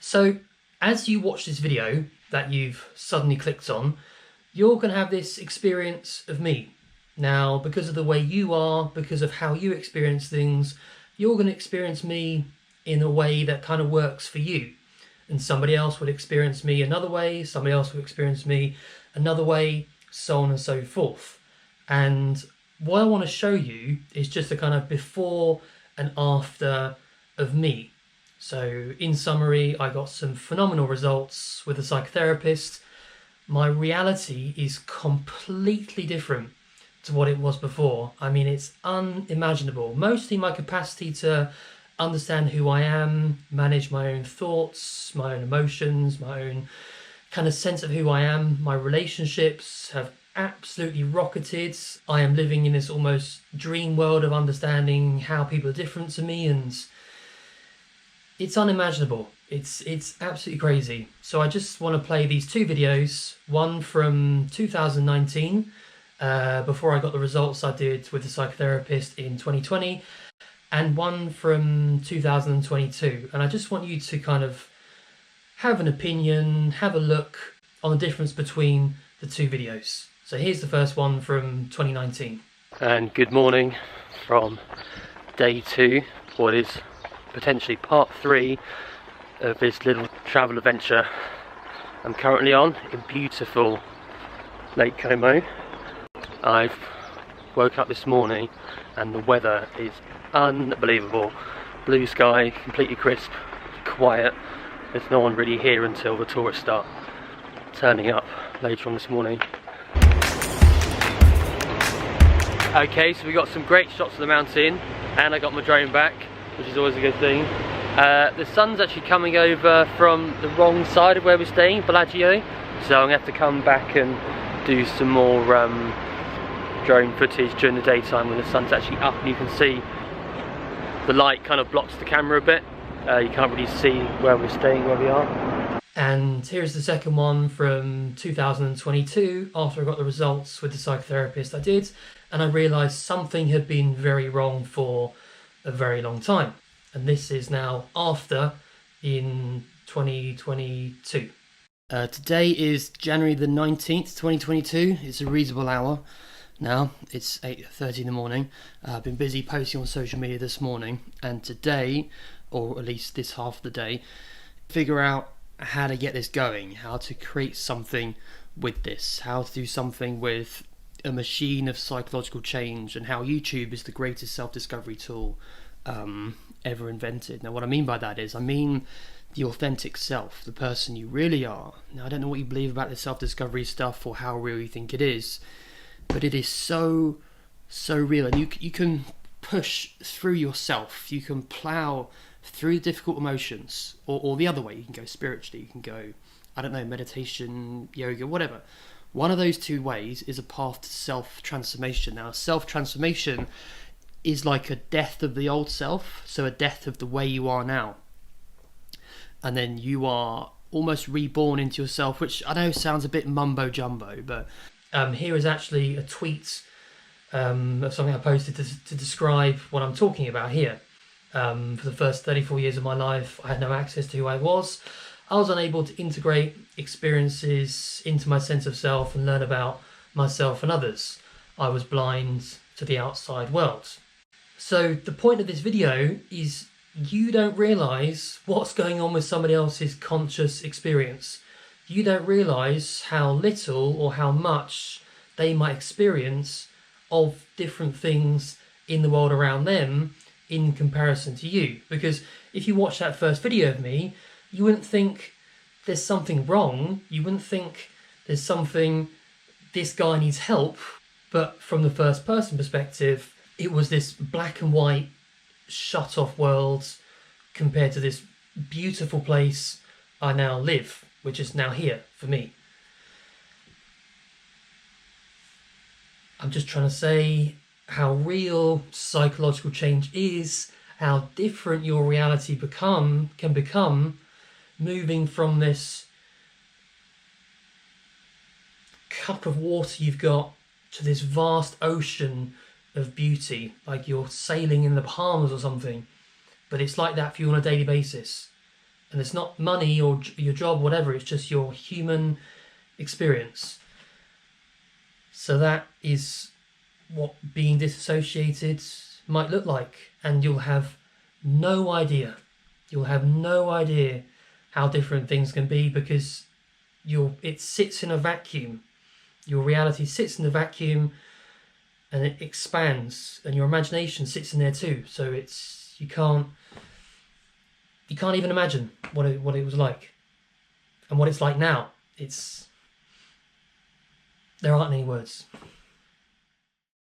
So as you watch this video that you've suddenly clicked on, you're going to have this experience of me. Now, because of the way you are, because of how you experience things, you're going to experience me in a way that kind of works for you. And somebody else would experience me another way, somebody else would experience me another way, so on and so forth. And what I want to show you is just a kind of before and after of me. So in summary, I got some phenomenal results with a psychotherapist. My reality is completely different to what it was before. I mean, it's unimaginable. Mostly my capacity to understand who I am, manage my own thoughts, my own emotions, my own kind of sense of who I am. My relationships have absolutely rocketed. I am living in this almost dream world of understanding how people are different to me, and it's unimaginable. It's absolutely crazy. So I just want to play these two videos, one from 2019, before I got the results I did with the psychotherapist in 2020, and one from 2022. And I just want you to kind of have an opinion, have a look on the difference between the two videos. So here's the first one from 2019. And good morning from day 2, what is potentially part 3 of this little travel adventure I'm currently on in beautiful Lake Como. I've woke up this morning and the weather is unbelievable. Blue sky, completely crisp, quiet. There's no one really here until the tourists start turning up later on this morning. Okay, so we got some great shots of the mountain and I got my drone back, which is always a good thing. The sun's actually coming over from the wrong side of where we're staying, Bellagio, so I'm going to have to come back and do some more drone footage during the daytime when the sun's actually up and you can see the light kind of blocks the camera a bit. You can't really see where we're staying, where we are. And here's the second one from 2022, after I got the results with the psychotherapist I did, and I realised something had been very wrong for a very long time. And this is now after, in 2022. Today is January the 19th, 2022. It's a reasonable hour now. It's 8:30 in the morning. I've been busy posting on social media this morning, and today, or at least this half of the day, figure out how to get this going, how to create something with this, how to do something with a machine of psychological change, and how YouTube is the greatest self-discovery tool ever invented. Now what I mean by that is, I mean the authentic self, the person you really are. Now I don't know what you believe about the self-discovery stuff or how real you think it is, but it is so real, and you can push through yourself, you can plow through difficult emotions, or the other way, you can go spiritually, you can go, I don't know, meditation, yoga, whatever. One of those two ways is a path to self-transformation. Now, self-transformation is like a death of the old self, so a death of the way you are now. And then you are almost reborn into yourself, which I know sounds a bit mumbo-jumbo, but here is actually a tweet of something I posted to describe what I'm talking about here. For the first 34 years of my life, I had no access to who I was. I was unable to integrate experiences into my sense of self and learn about myself and others. I was blind to the outside world. So the point of this video is you don't realise what's going on with somebody else's conscious experience. You don't realise how little or how much they might experience of different things in the world around them in comparison to you. Because if you watch that first video of me, you wouldn't think there's something wrong, you wouldn't think there's something, this guy needs help, but from the first person perspective, it was this black and white shut off world compared to this beautiful place I now live, which is now here for me. I'm just trying to say how real psychological change is, how different your reality can become, moving from this cup of water you've got to this vast ocean of beauty, like you're sailing in the Bahamas or something. But it's like that for you on a daily basis. And it's not money or your job, whatever, it's just your human experience. So that is what being disassociated might look like. And you'll have no idea. You'll have no idea how different things can be, because it sits in a vacuum. Your reality sits in the vacuum and it expands, and your imagination sits in there too. So you can't even imagine what it was like and what it's like now. There aren't any words.